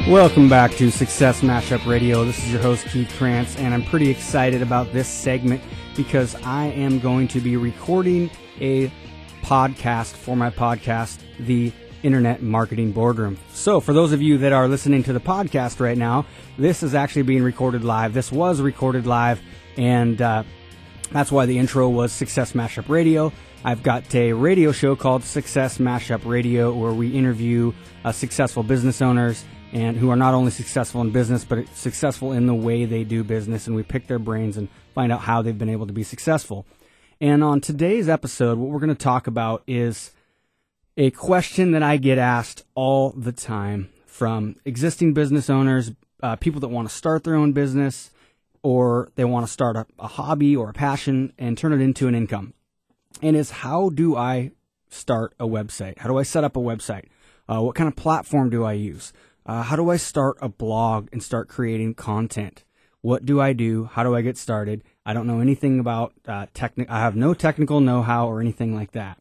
Welcome back to Success Mashup Radio. This is your host, Keith Krantz, and I'm pretty excited about this segment because I am going to be recording a podcast for my podcast, The Internet Marketing Boardroom. So for those of you that are listening to the podcast right now, this is actually being recorded live. This was recorded live, and that's why the intro was Success Mashup Radio. I've got a radio show called Success Mashup Radio where we interview successful business owners and who are not only successful in business, but successful in the way they do business, and we pick their brains and find out how they've been able to be successful. And on today's episode, what we're going to talk about is a question that I get asked all the time from existing business owners, people that want to start their own business, or they want to start a hobby or a passion and turn it into an income. And it's, how do I start a website? How do I set up a website? What kind of platform do I use? How do I start a blog and start creating content? What do I do? How do I get started? I don't know anything about I have no technical know-how or anything like that.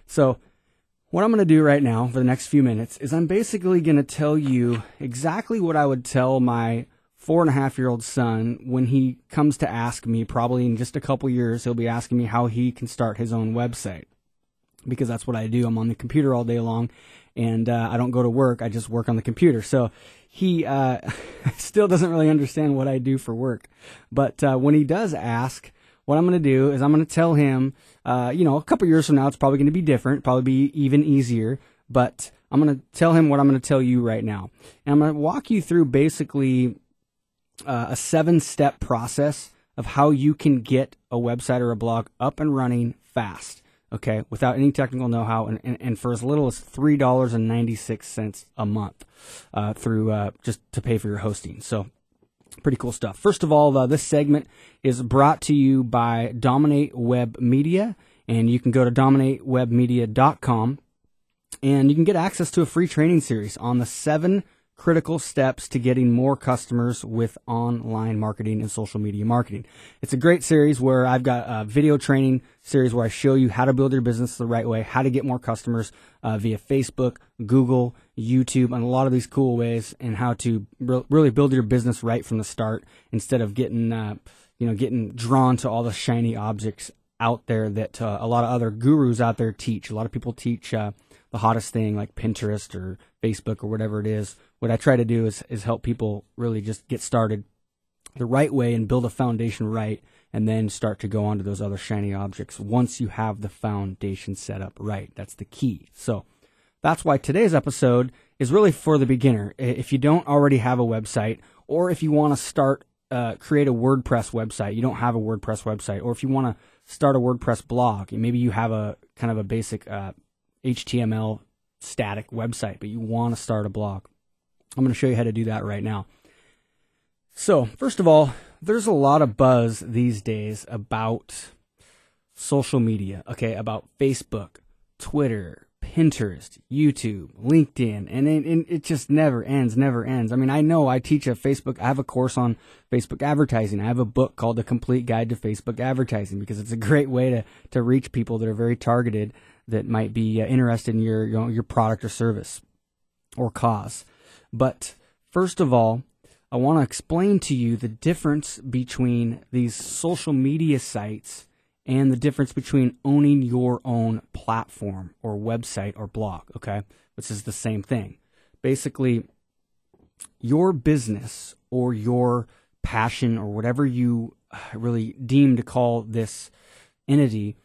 So what I'm going to do right now for the next few minutes is I'm basically going to tell you exactly what I would tell my 4.5-year-old son when he comes to ask me, probably in just a couple years, he'll be asking me how he can start his own website. Because that's what I do. I'm on the computer all day long, and I don't go to work. I just work on the computer. So he still doesn't really understand what I do for work. But when he does ask, what I'm going to do is I'm going to tell him, a couple years from now, it's probably going to be different, probably be even easier. But I'm going to tell him what I'm going to tell you right now. And I'm going to walk you through basically a 7-step process of how you can get a website or a blog up and running fast. Okay, without any technical know-how, and for as little as $3.96 a month through just to pay for your hosting. So pretty cool stuff. First of all, this segment is brought to you by Dominate Web Media, and you can go to dominatewebmedia.com, and you can get access to a free training series on the 7 critical steps to getting more customers with online marketing and social media marketing. It's a great series where I've got a video training series where I show you how to build your business the right way, how to get more customers via Facebook, Google, YouTube, and a lot of these cool ways, and how to really build your business right from the start instead of getting drawn to all the shiny objects out there that a lot of other gurus out there teach. A lot of people teach the hottest thing like Pinterest or Facebook or whatever it is. What I try to do is help people really just get started the right way and build a foundation right, and then start to go on to those other shiny objects once you have the foundation set up right. That's the key. So that's why today's episode is really for the beginner. If you don't already have a website, or if you want to start create a WordPress website, you don't have a WordPress website, or if you want to start a WordPress blog, maybe you have a kind of a basic HTML static website, but you want to start a blog. I'm going to show you how to do that right now. So, first of all, there's a lot of buzz these days about social media, okay, about Facebook, Twitter, Pinterest, YouTube, LinkedIn, and it just never ends. I mean, I know I have a course on Facebook advertising. I have a book called The Complete Guide to Facebook Advertising because it's a great way to reach people that are very targeted that might be interested in your product or service or cause. But first of all, I want to explain to you the difference between these social media sites and the difference between owning your own platform or website or blog, okay? Which is the same thing. Basically, your business or your passion or whatever you really deem to call this entity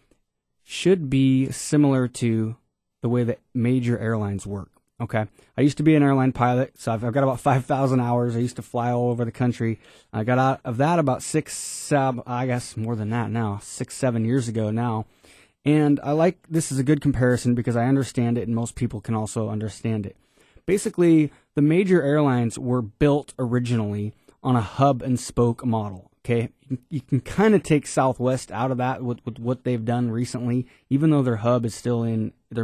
should be similar to the way that major airlines work. Okay. I used to be an airline pilot, so I've got about 5,000 hours. I used to fly all over the country. I got out of that about 6-7 years ago now. And this is a good comparison because I understand it and most people can also understand it. Basically, the major airlines were built originally on a hub and spoke model. Okay. You can kind of take Southwest out of that with what they've done recently, even though their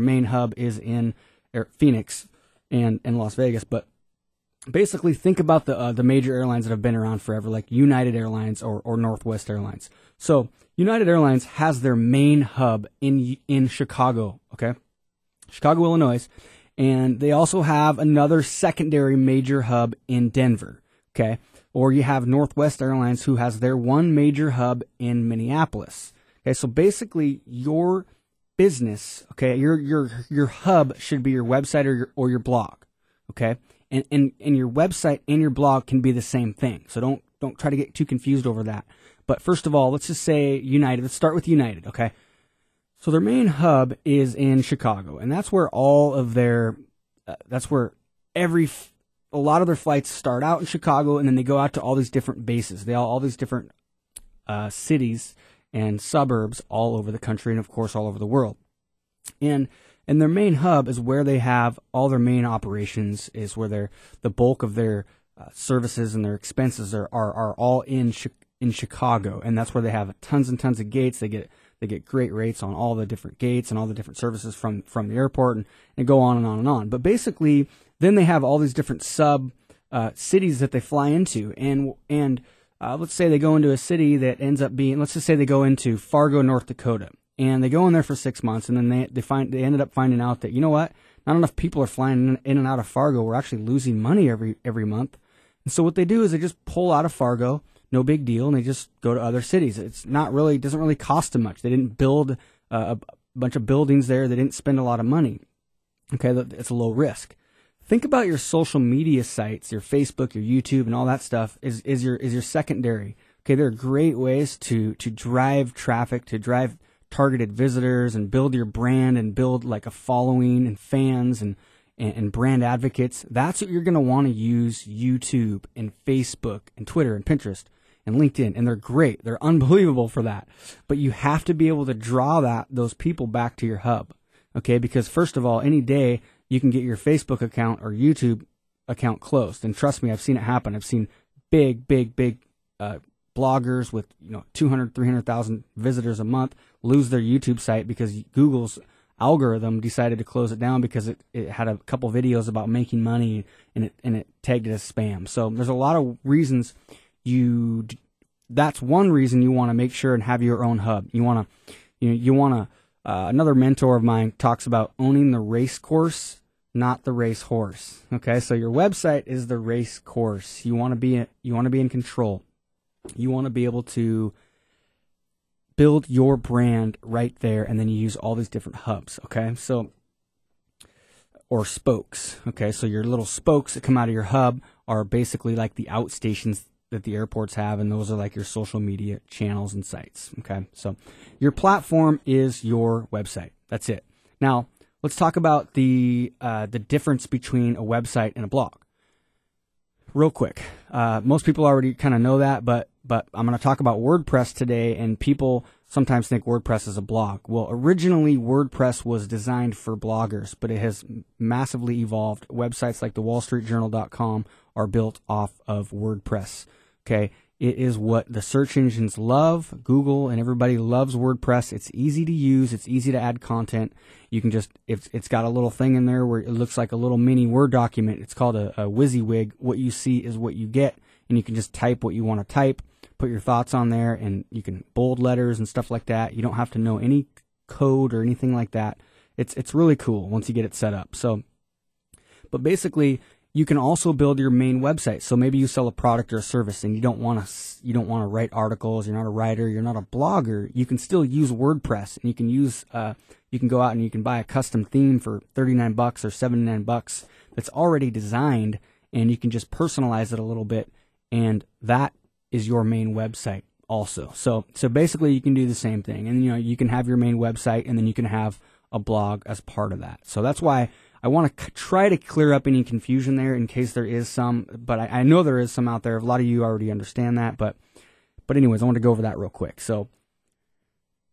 main hub is in Phoenix and Las Vegas. But basically think about the major airlines that have been around forever, like United Airlines or Northwest Airlines. So United Airlines has their main hub in Chicago, okay? Chicago, Illinois. And they also have another secondary major hub in Denver, okay? Or you have Northwest Airlines, who has their one major hub in Minneapolis. Okay, so basically your business, okay, your hub should be your website or your blog, okay? And your website and your blog can be the same thing. So don't try to get too confused over that. But first of all, let's just say United. Let's start with United, okay? So their main hub is in Chicago, and that's where all of their a lot of their flights start out in Chicago, and then they go out to all these different bases. They all these different cities and suburbs all over the country, and of course all over the world. And their main hub is where they have all their main operations, is where the bulk of their services and their expenses are all in Chicago, and that's where they have tons and tons of gates. They get great rates on all the different gates and all the different services from the airport, and go on and on and on. But basically, then they have all these different sub cities that they fly into, and let's say they go into a city that ends up being, let's just say they go into Fargo, North Dakota, and they go in there for 6 months, and then they ended up finding out that, you know what, not enough people are flying in and out of Fargo. We're actually losing money every month. And so what they do is they just pull out of Fargo, no big deal, and they just go to other cities. It doesn't really cost them much. They didn't build a bunch of buildings there. They didn't spend a lot of money. Okay, it's a low risk. Think about your social media sites, your Facebook, your YouTube, and all that stuff is your secondary. Okay, there are great ways to drive traffic, to drive targeted visitors, and build your brand, and build like a following and fans and brand advocates. That's what you're going to want to use YouTube and Facebook and Twitter and Pinterest and LinkedIn, and they're great. They're unbelievable for that. But you have to be able to draw those people back to your hub, okay? Because first of all, any day you can get your Facebook account or YouTube account closed, and trust me, I've seen it happen. I've seen big bloggers with 200, 300,000 visitors a month lose their YouTube site because Google's algorithm decided to close it down because it had a couple videos about making money, and it tagged it as spam. So there's a lot of reasons that's one reason you want to make sure and have your own hub. You want to another mentor of mine talks about owning the race course, not the race horse. Okay, so your website is the race course. You want to be in control. You want to be able to build your brand right there, and then you use all these different hubs. Okay, or spokes. Okay, so your little spokes that come out of your hub are basically like the outstations that the airports have, and those are like your social media channels and sites. Okay, so your platform is your website. That's it. Now let's talk about the difference between a website and a blog. Real quick, most people already kind of know that, but I'm going to talk about WordPress today, and people sometimes think WordPress is a blog. Well, originally WordPress was designed for bloggers, but it has massively evolved. Websites like thewallstreetjournal.com are built off of WordPress. Okay, it is what the search engines love. Google and everybody loves WordPress. It's easy to use. It's easy to add content. You can just, it's got a little thing in there where it looks like a little mini Word document. It's called a WYSIWYG. What you see is what you get, and you can just type what you want to type, put your thoughts on there, and you can bold letters and stuff like that. You don't have to know any code or anything like that. It's really cool once you get it set up. So, but basically, you can also build your main website. So maybe you sell a product or a service, and you don't want to write articles. You're not a writer. You're not a blogger. You can still use WordPress, and you can go out and you can buy a custom theme for $39 or $79 that's already designed, and you can just personalize it a little bit, and that is your main website also. So basically, you can do the same thing, and you can have your main website, and then you can have a blog as part of that. So that's why I want to try to clear up any confusion there in case there is some, but I know there is some out there. A lot of you already understand that, but anyways, I want to go over that real quick. So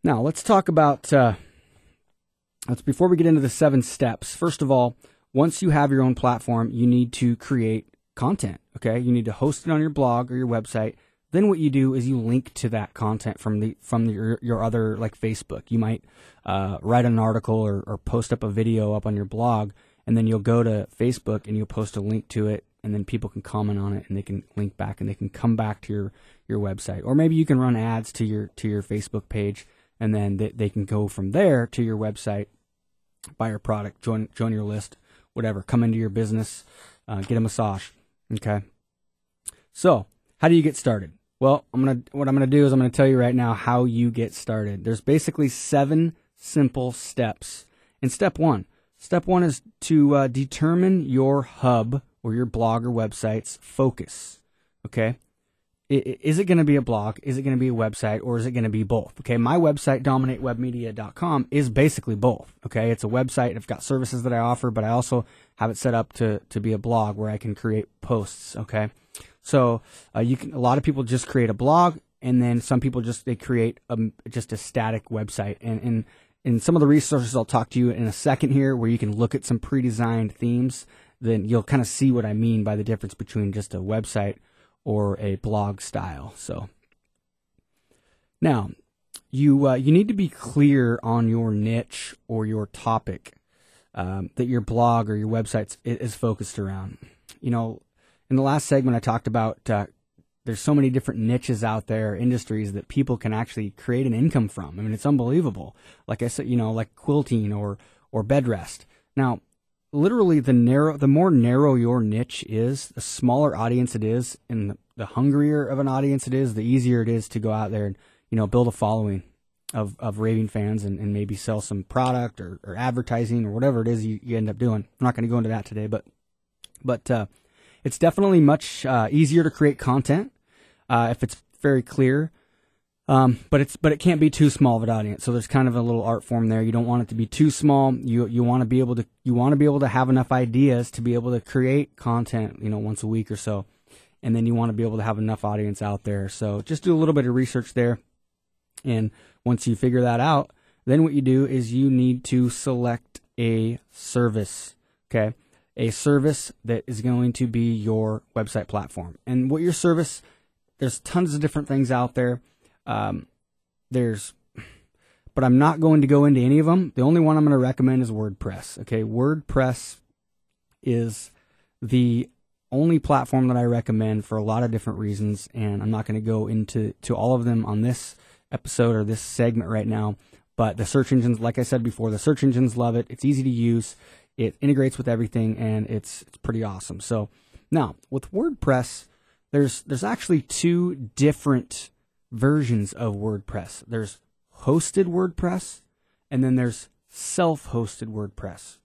now let's talk about, before we get into the 7 steps. First of all, once you have your own platform, you need to create content, okay? You need to host it on your blog or your website. Then what you do is you link to that content from your other, like Facebook. You might write an article or post up a video up on your blog, and then you'll go to Facebook and you'll post a link to it, and then people can comment on it, and they can link back, and they can come back to your website. Or maybe you can run ads to your Facebook page, and then they can go from there to your website, buy your product, join your list, whatever, come into your business, get a massage. Okay. So how do you get started? Well, what I'm gonna do is I'm gonna tell you right now how you get started. There's basically 7 simple steps. And step one is to determine your hub or your blog or website's focus. Okay. Is it going to be a blog? Is it going to be a website? Or is it going to be both? Okay. My website, dominatewebmedia.com, is basically both. Okay. It's a website. I've got services that I offer, but I also have it set up to be a blog where I can create posts. Okay. So a lot of people just create a blog, and then some people they create just a static website. And some of the resources I'll talk to you in a second here, where you can look at some pre-designed themes, then you'll kind of see what I mean by the difference between just a website or a blog style. So now you need to be clear on your niche or your topic that your blog or your website is focused around. You know, in the last segment I talked about there's so many different niches out there, industries that people can actually create an income from. I mean, it's unbelievable. Like I said, like quilting or bed rest. Now, literally, the more narrow your niche is, the smaller audience it is, and the hungrier of an audience it is, the easier it is to go out there and build a following of raving fans and maybe sell some product or advertising or whatever it is you end up doing. I'm not going to go into that today, but it's definitely much easier to create content if it's very clear. But it can't be too small of an audience. So there's kind of a little art form there. You don't want it to be too small. You want to be able to have enough ideas to be able to create content, once a week or so. And then you want to be able to have enough audience out there. So just do a little bit of research there. And once you figure that out, then what you do is you need to select a service. Okay. A service that is going to be your website platform. And what your service, there's tons of different things out there. But I'm not going to go into any of them. The only one I'm going to recommend is WordPress. Okay. WordPress is the only platform that I recommend for a lot of different reasons. And I'm not going to go into all of them on this episode or this segment right now, but the search engines, like I said before, the search engines love it. It's easy to use. It integrates with everything, and it's pretty awesome. So now with WordPress, there's actually 2 different versions of WordPress. There's hosted WordPress, and then there's self-hosted WordPress.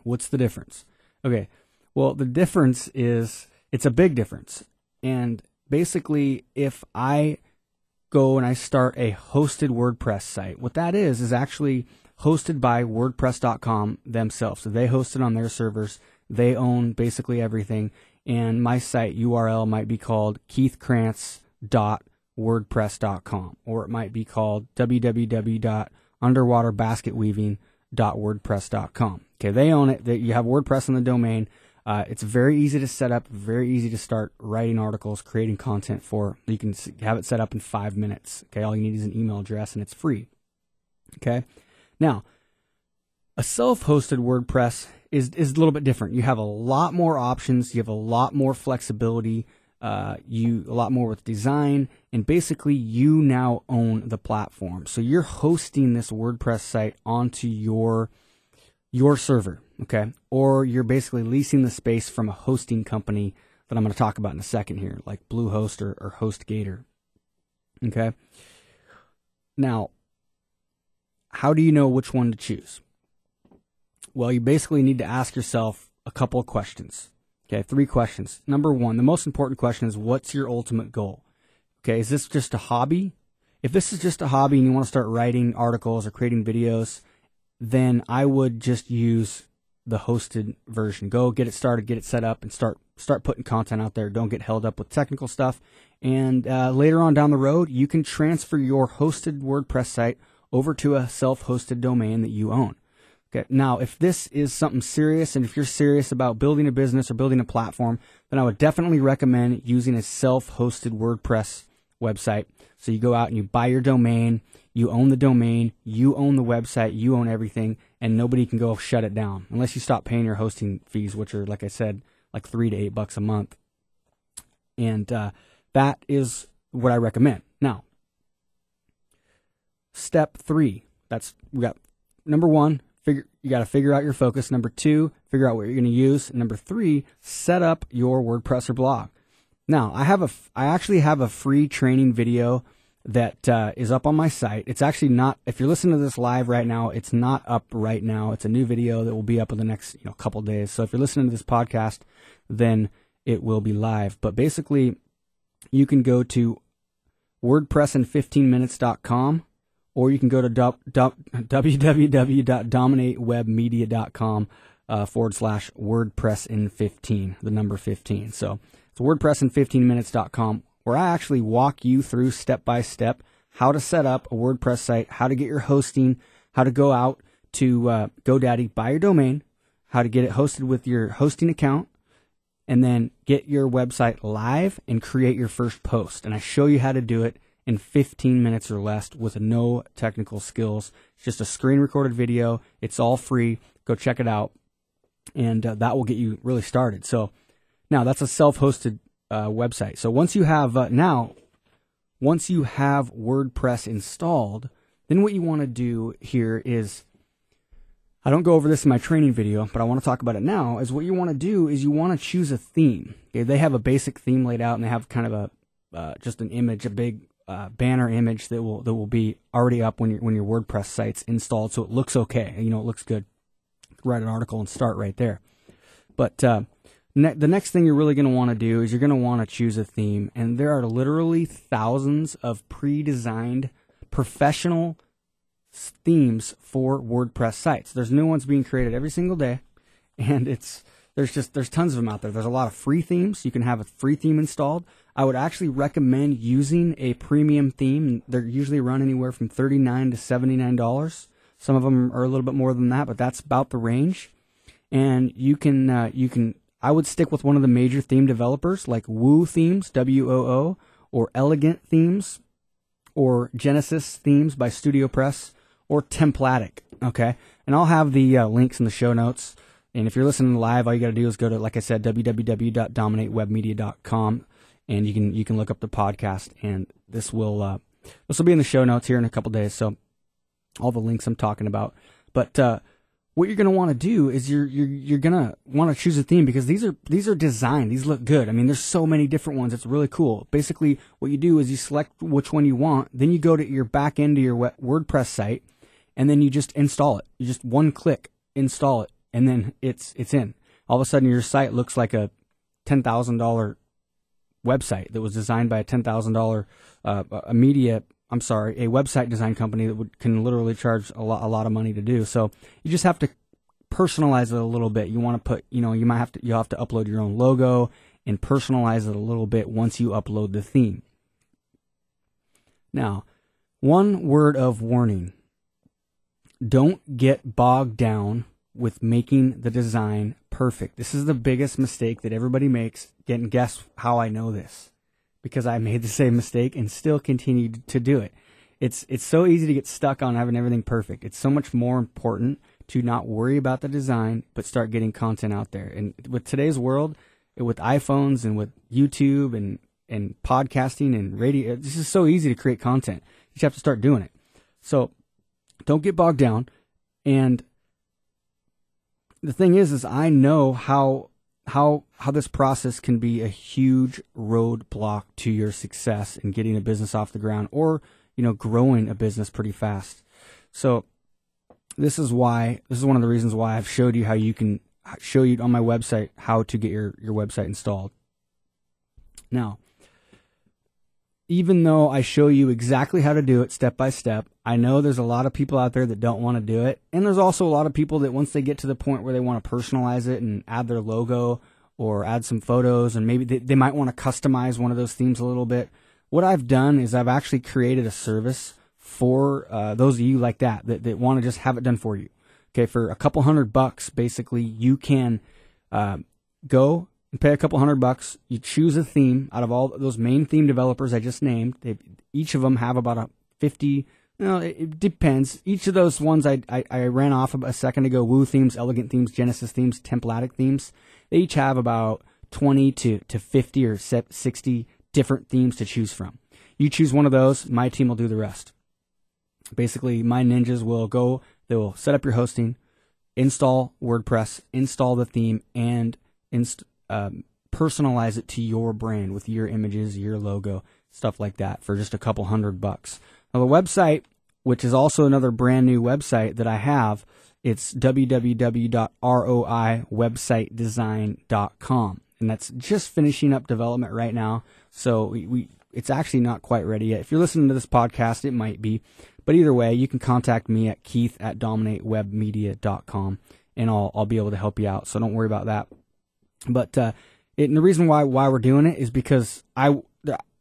What's the difference? Okay, well, the difference is, it's a big difference. And basically, if I go and I start a hosted WordPress site, what that is actually hosted by WordPress.com themselves. So they host it on their servers. They own basically everything. And my site URL might be called keithkrantz.wordpress.com, or it might be called www.underwaterbasketweaving.wordpress.com. Okay, they own it. You have WordPress on the domain. It's very easy to set up, very easy to start writing articles, creating content for. You can have it set up in 5 minutes. Okay, all you need is an email address, and it's free. Okay, now a self-hosted WordPress is a little bit different. You have a lot more options. You have a lot more flexibility. A lot more with design, and basically you now own the platform. So you're hosting this WordPress site onto your server, okay? Or you're basically leasing the space from a hosting company that I'm going to talk about in a second here, like Bluehost or HostGator, okay? Now, how do you know which one to choose? Well, you basically need to ask yourself a couple of questions. Okay, 3 questions. Number 1, the most important question is, what's your ultimate goal? Okay, is this just a hobby? If this is just a hobby and you want to start writing articles or creating videos, then I would just use the hosted version. Go get it started, get it set up, and start putting content out there. Don't get held up with technical stuff. And later on down the road, you can transfer your hosted WordPress site over to a self-hosted domain that you own. Okay. Now, if this is something serious, and if you're serious about building a business or building a platform, then I would definitely recommend using a self-hosted WordPress website. So you go out and you buy your domain, you own the domain, you own the website, you own everything, and nobody can go shut it down unless you stop paying your hosting fees, which are, like I said, like $3 to $8 a month. And that is what I recommend. Now, step 3. We got number 1. you got to figure out your focus. Number 2, figure out what you're going to use. And number 3, set up your WordPress or blog. Now, I actually have a free training video that is up on my site. It's actually not, if you're listening to this live right now, it's not up right now. It's a new video that will be up in the next couple days. So if you're listening to this podcast, then it will be live. But basically, you can go to wordpressin15minutes.com, or you can go to www.dominatewebmedia.com /WordPressin15, the number 15. So it's wordpressin15minutes.com, where I actually walk you through step by step how to set up a WordPress site, how to get your hosting, how to go out to GoDaddy, buy your domain, how to get it hosted with your hosting account, and then get your website live and create your first post. And I show you how to do it in 15 minutes or less with no technical skills. It's just a screen recorded video. It's all free. Go check it out. And that will get you really started. So now that's a self-hosted website. So once you have WordPress installed, then what you want to do here is, I don't go over this in my training video, but I want to talk about it now, is what you want to do is you want to choose a theme. Okay, they have a basic theme laid out, and they have kind of just an image, a big banner image that will be already up when your WordPress site's installed, so it looks okay. It looks good. Write an article and start right there. But the next thing you're really going to want to do is you're going to want to choose a theme, and there are literally thousands of pre-designed professional themes for WordPress sites. There's new ones being created every single day, and there's tons of them out there. There's a lot of free themes. You can have a free theme installed. I would actually recommend using a premium theme. They're usually run anywhere from $39 to $79. Some of them are a little bit more than that, but that's about the range. And I would stick with one of the major theme developers like Woo Themes, WOO, or Elegant Themes, or Genesis Themes by Studio Press, or Templatic, okay? And I'll have the links in the show notes. And if you're listening live, all you got to do is go to, like I said, www.dominatewebmedia.com, and you can look up the podcast, and this will be in the show notes here in a couple days. So all the links I'm talking about. But what you're going to want to do is you're going to want to choose a theme, because these are designed. These look good. I mean, there's so many different ones. It's really cool. Basically, what you do is you select which one you want. Then you go to your back end of your WordPress site, and then you just install it. You just one click install it, and then it's in. All of a sudden, your site looks like a $10,000 website that was designed by a $10,000 a website design company that can literally charge a lot of money to do. So you just have to personalize it a little bit. You want to put, you'll have to upload your own logo and personalize it a little bit once you upload the theme. Now, one word of warning: don't get bogged down with making the design perfect. This is the biggest mistake that everybody makes. And guess how I know this? Because I made the same mistake and still continue to do it. It's so easy to get stuck on having everything perfect. It's so much more important to not worry about the design, but start getting content out there. And with today's world, with iPhones and with YouTube and podcasting and radio, this is so easy to create content. You just have to start doing it. So don't get bogged down. And the thing is I know how this process can be a huge roadblock to your success in getting a business off the ground, or growing a business pretty fast. So this is one of the reasons why I've showed you how you can show you on my website how to get your website installed. Now, even though I show you exactly how to do it step by step, I know there's a lot of people out there that don't want to do it. And there's also a lot of people that once they get to the point where they want to personalize it and add their logo or add some photos, and maybe they might want to customize one of those themes a little bit. What I've done is I've actually created a service for those of you like that want to just have it done for you. Okay, for a couple $100, basically, you can go and pay a couple $100. You choose a theme out of all those main theme developers I just named. Each of them have about 50. It depends. Each of those ones I ran off a second ago: Woo Themes, Elegant Themes, Genesis Themes, Templatic Themes. They each have about 20 to 50 or 60 different themes to choose from. You choose one of those, my team will do the rest. Basically, my ninjas will go, they will set up your hosting, install WordPress, install the theme, and personalize it to your brand with your images, your logo, stuff like that for just a couple $100. Now the website, which is also another brand new website that I have, it's www.roiwebsitedesign.com. And that's just finishing up development right now. So it's actually not quite ready yet. If you're listening to this podcast, it might be. But either way, you can contact me at keith@dominatewebmedia.com, and I'll be able to help you out. So don't worry about that. But and the reason why we're doing it is because I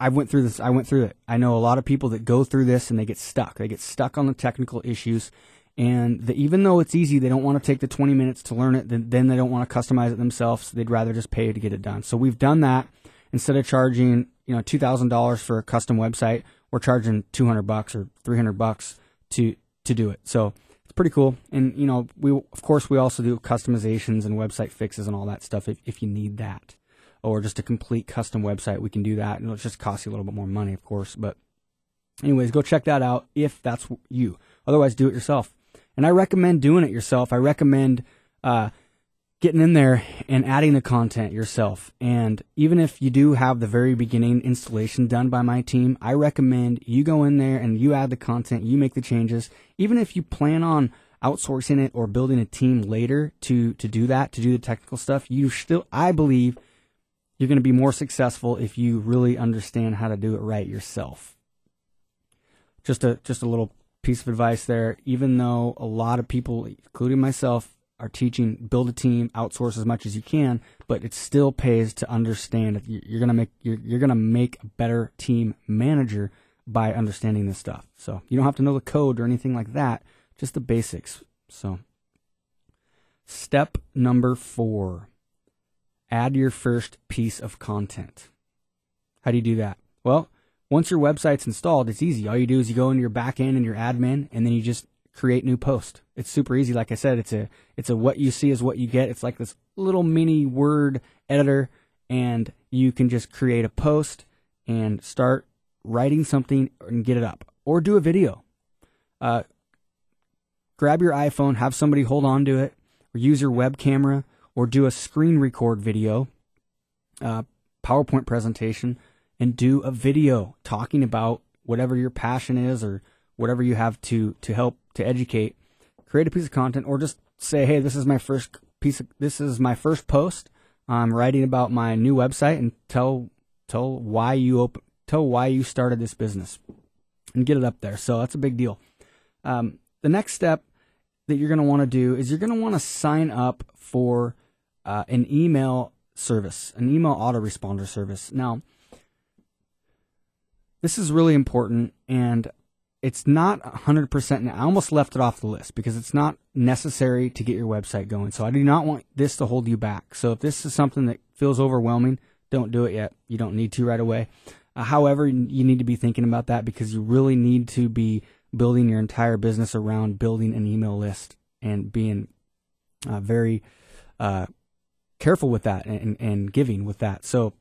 went through this. I went through it. I know a lot of people that go through this and they get stuck. They get stuck on the technical issues. And even though it's easy, they don't want to take the 20 minutes to learn it. Then they don't want to customize it themselves. They'd rather just pay to get it done. So we've done that. Instead of charging, $2,000 for a custom website, we're charging $200 or $300 to do it. So it's pretty cool. And we also do customizations and website fixes and all that stuff if you need that, or just a complete custom website. We can do that, and it'll just cost you a little bit more money, of course. But anyways, go check that out if that's you. Otherwise, do it yourself. And I recommend doing it yourself. I recommend getting in there and adding the content yourself. And even if you do have the very beginning installation done by my team, I recommend you go in there and you add the content, you make the changes. Even if you plan on outsourcing it or building a team later to do that, to do the technical stuff, I believe you're going to be more successful if you really understand how to do it right yourself. Just a little piece of advice there. Even though a lot of people, including myself, are teaching build a team, outsource as much as you can, but it still pays to understand that you're gonna make a better team manager by understanding this stuff. So you don't have to know the code or anything like that, just the basics. So step number 4, add your first piece of content. How do you do that? Well, once your website's installed, it's easy. All you do is you go into your back end and your admin, and then you just create new post. It's super easy. Like I said, it's a what you see is what you get. It's like this little mini Word editor, and you can just create a post and start writing something and get it up, or do a video. Grab your iPhone, have somebody hold on to it, or use your web camera, or do a screen record video, PowerPoint presentation, and do a video talking about whatever your passion is or whatever you have to help to educate. Create a piece of content, or just say, hey, this is my first post. I'm writing about my new website, and tell why you started this business, and get it up there. So that's a big deal. The next step that you're going to want to do is you're going to want to sign up for an email service, an email autoresponder service. Now, this is really important, and it's not 100%. And I almost left it off the list because it's not necessary to get your website going. So I do not want this to hold you back. So if this is something that feels overwhelming, don't do it yet. You don't need to right away. However, you need to be thinking about that, because you really need to be building your entire business around building an email list and being very careful with that and giving with that. So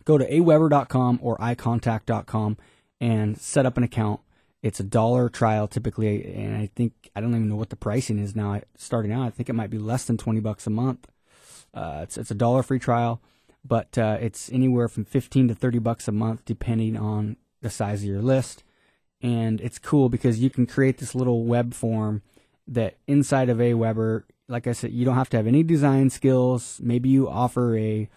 go to aweber.com or icontact.com and set up an account. It's $1 trial typically, and I don't even know what the pricing is now. Starting out, I think it might be less than $20 a month. It's $1 free trial, but it's anywhere from $15 to $30 a month depending on the size of your list. And it's cool because you can create this little web form that inside of Aweber, like I said, you don't have to have any design skills. Maybe you offer a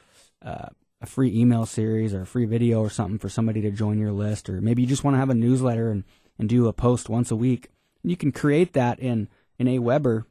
free email series or a free video or something for somebody to join your list, or maybe you just want to have a newsletter and do a post once a week. You can create that in Aweber,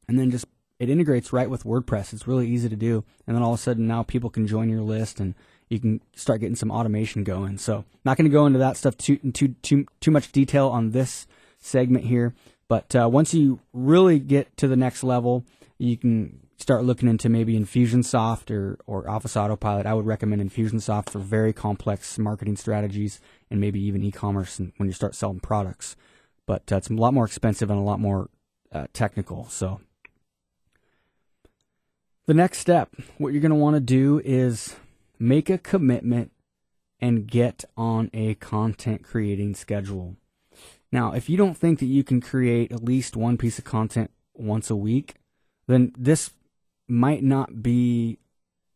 and then just it integrates right with WordPress. It's really easy to do, and then all of a sudden now people can join your list, and you can start getting some automation going. So not going to go into that stuff too much detail on this segment here, but once you really get to the next level, you can start looking into maybe Infusionsoft or Office Autopilot. I would recommend Infusionsoft for very complex marketing strategies and maybe even e-commerce and when you start selling products. But it's a lot more expensive and a lot more technical. So the next step, what you're going to want to do is make a commitment and get on a content creating schedule. Now, if you don't think that you can create at least one piece of content once a week, then this might not be,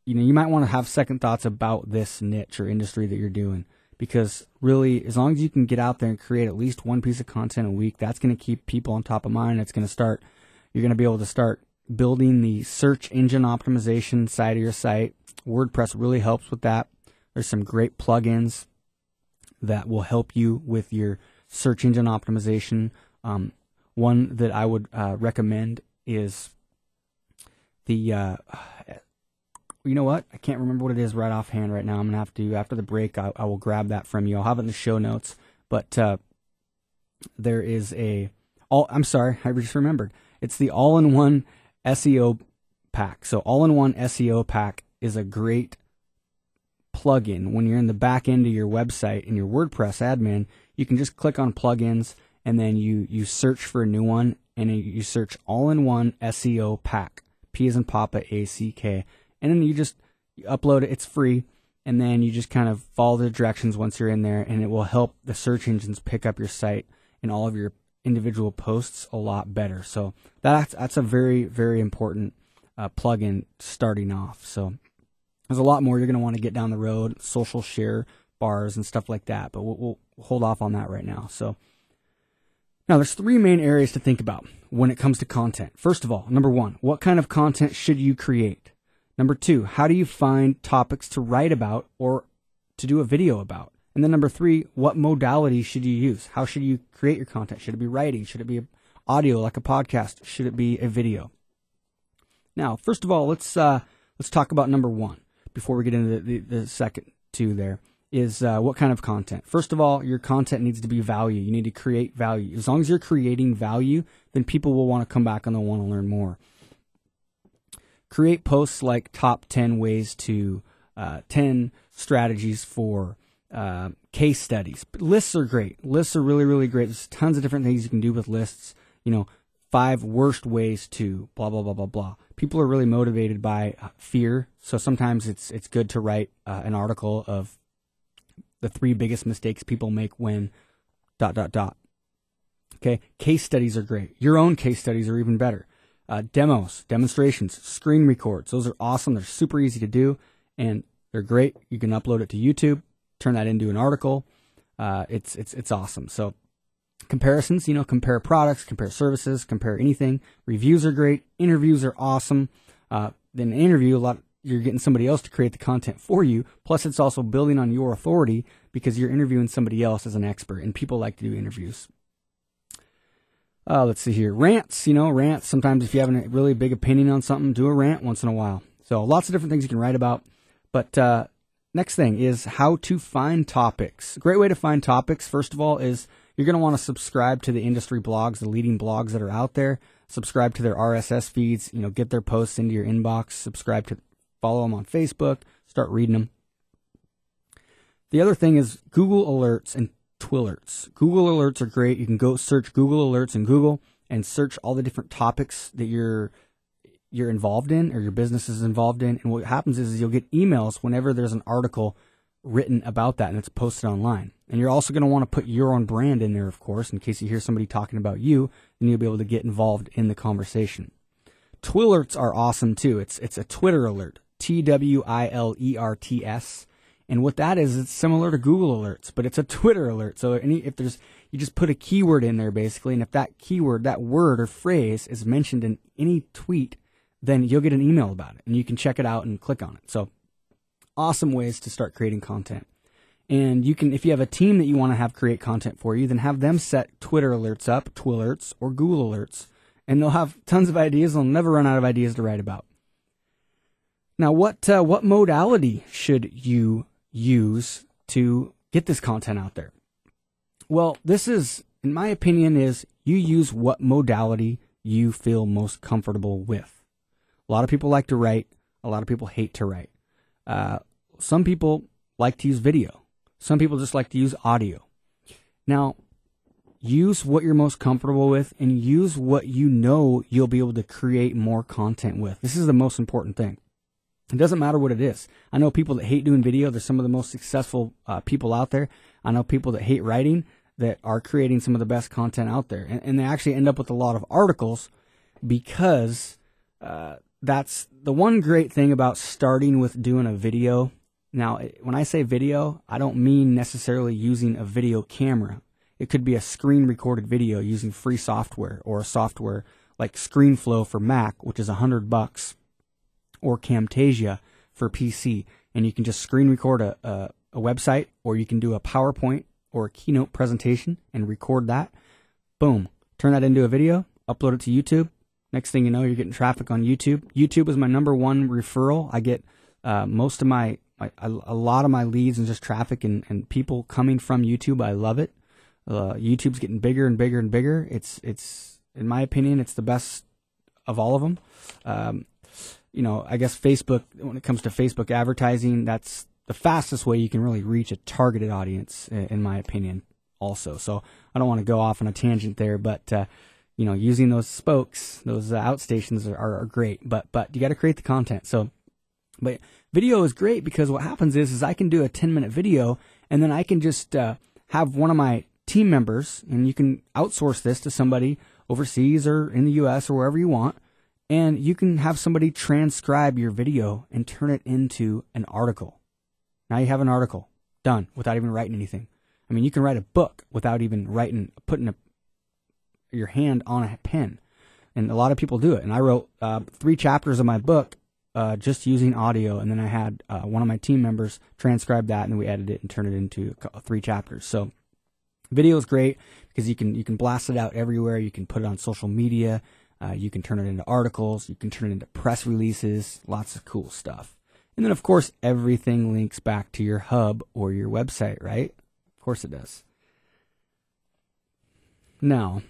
you might want to have second thoughts about this niche or industry that you're doing. Because really, as long as you can get out there and create at least one piece of content a week, that's going to keep people on top of mind. You're going to be able to start building the search engine optimization side of your site. WordPress really helps with that. There's some great plugins that will help you with your search engine optimization. One that I would recommend is the you know what? I can't remember what it is right offhand right now. I'm going to have to, after the break, I will grab that from you. I'll have it in the show notes. But there is I'm sorry, I just remembered. It's the all-in-one SEO pack. So all-in-one SEO pack is a great plugin. When you're in the back end of your website in your WordPress admin, you can just click on plugins, and then you search for a new one, and you search all-in-one SEO pack. P as in Papa, A-C-K. And then you upload it. It's free. And then you just kind of follow the directions once you're in there, and it will help the search engines pick up your site and all of your individual posts a lot better. So that's a very, very important plugin starting off. So there's a lot more you're going to want to get down the road, social share bars and stuff like that. But we'll hold off on that right now. So now there's three main areas to think about when it comes to content. First of all, number one, what kind of content should you create? Number two, how do you find topics to write about or to do a video about? And then number three, what modality should you use? How should you create your content? Should it be writing? Should it be audio like a podcast? Should it be a video? Now, first of all, let's talk about number one before we get into the second two there, is what kind of content. First of all, your content needs to be value. You need to create value. As long as you're creating value, then people will want to come back and they'll want to learn more. Create posts like top 10 ways to 10 strategies for case studies. But lists are great. Lists are really, really great. There's tons of different things you can do with lists. 5 worst ways to blah, blah, blah, blah, blah. People are really motivated by fear. So sometimes it's good to write an article of the 3 biggest mistakes people make when ... Okay. Case studies are great. Your own case studies are even better. Demos, demonstrations, screen records. Those are awesome. They're super easy to do, and they're great. You can upload it to YouTube, turn that into an article. It's awesome. So comparisons, compare products, compare services, compare anything. Reviews are great. Interviews are awesome. Then an interview, you're getting somebody else to create the content for you. Plus, it's also building on your authority because you're interviewing somebody else as an expert, and people like to do interviews. Let's see here. Rants, rants. Sometimes if you have a really big opinion on something, do a rant once in a while. So lots of different things you can write about. But next thing is how to find topics. A great way to find topics, first of all, is you're going to want to subscribe to the industry blogs, the leading blogs that are out there. Subscribe to their RSS feeds, get their posts into your inbox. Follow them on Facebook. Start reading them. The other thing is Google Alerts and Twillerts. Google Alerts are great. You can go search Google Alerts in Google and search all the different topics that you're involved in or your business is involved in. And what happens is you'll get emails whenever there's an article written about that and it's posted online. And you're also going to want to put your own brand in there, of course, in case you hear somebody talking about you, then you'll be able to get involved in the conversation. Twillerts are awesome too. It's a Twitter alert, Twilerts. And what that is, it's similar to Google Alerts, but it's a Twitter alert. So you just put a keyword in there basically, and if that keyword, that word or phrase is mentioned in any tweet, then you'll get an email about it, and you can check it out and click on it. So awesome ways to start creating content. And you can, if you have a team that you want to have create content for you, then have them set Twitter alerts up, Twillerts or Google Alerts, and they'll have tons of ideas. They'll never run out of ideas to write about. Now, what modality should you use to get this content out there? Well, this is, in my opinion, is you use what modality you feel most comfortable with. A lot of people like to write. A lot of people hate to write. Some people like to use video. Some people just like to use audio. Now, use what you're most comfortable with and use what you'll be able to create more content with. This is the most important thing. It doesn't matter what it is. I know people that hate doing video. They're some of the most successful people out there. I know people that hate writing that are creating some of the best content out there. And they actually end up with a lot of articles because that's the one great thing about starting with doing a video. Now, when I say video, I don't mean necessarily using a video camera. It could be a screen recorded video using free software, or a software like ScreenFlow for Mac, which is $100, or Camtasia for PC. And you can just screen record a website, or you can do a PowerPoint or a keynote presentation and record that. Boom. Turn that into a video, upload it to YouTube. Next thing you know, you're getting traffic on YouTube. YouTube is my number one referral. I get most of a lot of my leads and just traffic and people coming from YouTube. I love it. YouTube's getting bigger and bigger and bigger. It's in my opinion, it's the best of all of them. I guess Facebook, when it comes to Facebook advertising, that's the fastest way you can really reach a targeted audience, in my opinion, also. So I don't want to go off on a tangent there, but using those spokes, those outstations are great. But you got to create the content. But video is great because what happens is I can do a 10-minute video, and then I can just have one of my team members, and you can outsource this to somebody overseas or in the US or wherever you want, and you can have somebody transcribe your video and turn it into an article. Now you have an article done without even writing anything. I mean, you can write a book without even putting your hand on a pen, and a lot of people do it. And I wrote 3 chapters of my book just using audio, and then I had one of my team members transcribe that, and then we edited it and turned it into 3 chapters. So video is great because you can blast it out everywhere. You can put it on social media. You can turn it into articles. You can turn it into press releases. Lots of cool stuff. And then, of course, everything links back to your hub or your website, right? Of course it does. Now,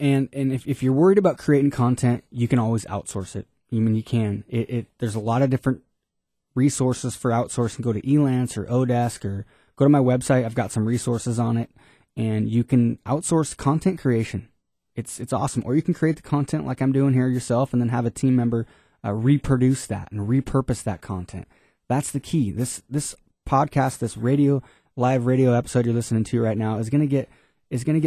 and if you're worried about creating content, you can always outsource it. I mean, you can. There's a lot of different resources for outsourcing. Go to Elance or Odesk, or go to my website. I've got some resources on it, and you can outsource content creation. It's awesome. Or you can create the content like I'm doing here yourself, and then have a team member reproduce that and repurpose that content. That's the key. This podcast, this live radio episode you're listening to right now is going to get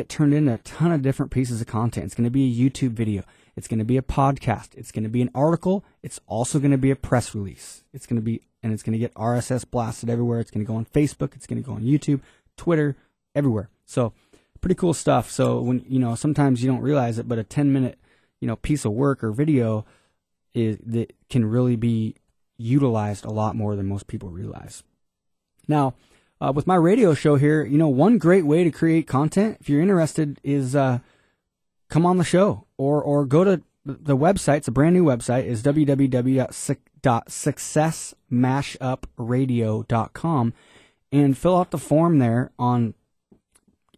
turned into a ton of different pieces of content. It's going to be a YouTube video. It's going to be a podcast. It's going to be an article. It's also going to be a press release. It's going to get RSS blasted everywhere. It's going to go on Facebook. It's going to go on YouTube, Twitter, everywhere. So pretty cool stuff. So when, sometimes you don't realize it, but a 10-minute, piece of work or video that can really be utilized a lot more than most people realize. Now, with my radio show here, one great way to create content, if you're interested, is come on the show or go to the website. It's a brand new website. Is www.successmashupradio.com, and fill out the form there on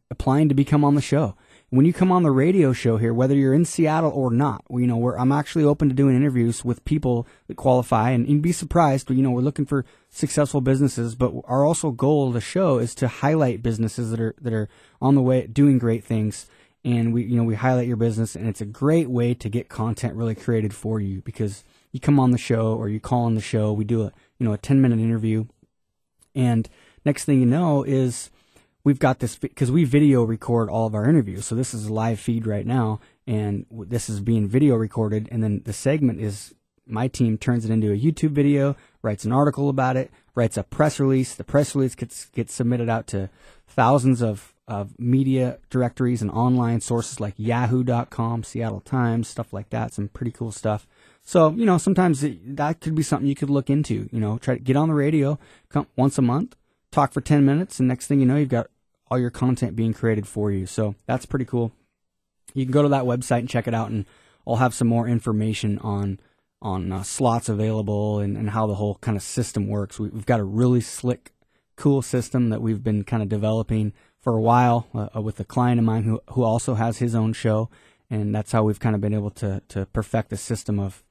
applying to become on the show. When you come on the radio show here, whether you're in Seattle or not, I'm actually open to doing interviews with people that qualify, and you'd be surprised. We're looking for successful businesses, but our also goal of the show is to highlight businesses that are on the way doing great things, and we highlight your business, and it's a great way to get content really created for you, because you come on the show or you call on the show. We do a 10-minute interview, and next thing you know is we've got this, because we video record all of our interviews. So this is a live feed right now, and this is being video recorded. And then the segment is, my team turns it into a YouTube video, writes an article about it, writes a press release. The press release gets submitted out to thousands of media directories and online sources like yahoo.com, Seattle Times, stuff like that. Some pretty cool stuff. So, sometimes that could be something you could look into. Try to get on the radio, come once a month, talk for 10 minutes, and next thing you know, you've got all your content being created for you. So that's pretty cool. You can go to that website and check it out, and I'll have some more information on slots available and how the whole kind of system works. We've got a really slick, cool system that we've been kind of developing for a while with a client of mine who also has his own show, and that's how we've kind of been able to perfect the system of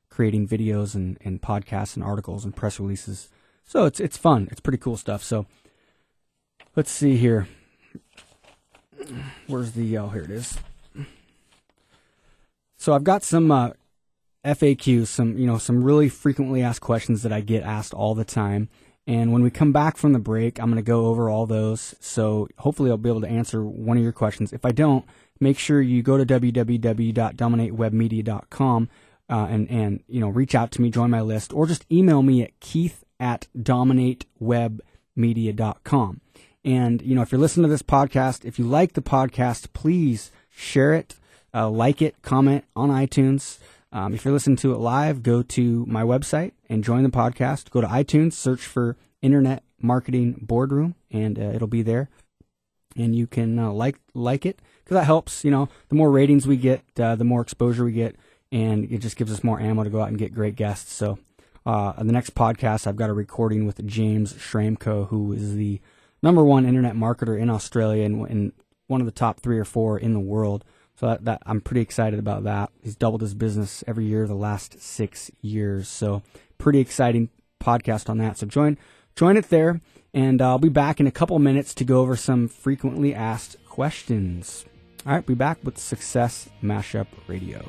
creating videos and podcasts and articles and press releases. So it's fun. It's pretty cool stuff. So let's see here. Where's the, here it is. So I've got some FAQs, some really frequently asked questions that I get asked all the time. And when we come back from the break, I'm going to go over all those. So hopefully I'll be able to answer one of your questions. If I don't, make sure you go to www.dominatewebmedia.com and reach out to me, join my list, or just email me at keith@dominatewebmedia.com. And, if you're listening to this podcast, if you like the podcast, please share it, like it, comment on iTunes. If you're listening to it live, go to my website and join the podcast. Go to iTunes, search for Internet Marketing Boardroom, and it'll be there. And you can like it, because that helps. The more ratings we get, the more exposure we get, and it just gives us more ammo to go out and get great guests. So on the next podcast, I've got a recording with James Schramko, who is the #1 internet marketer in Australia and one of the top 3 or 4 in the world. So that I'm pretty excited about that. He's doubled his business every year the last 6 years. So pretty exciting podcast on that. So join it there, and I'll be back in a couple minutes to go over some frequently asked questions. All right, be back with Success Mashup Radio.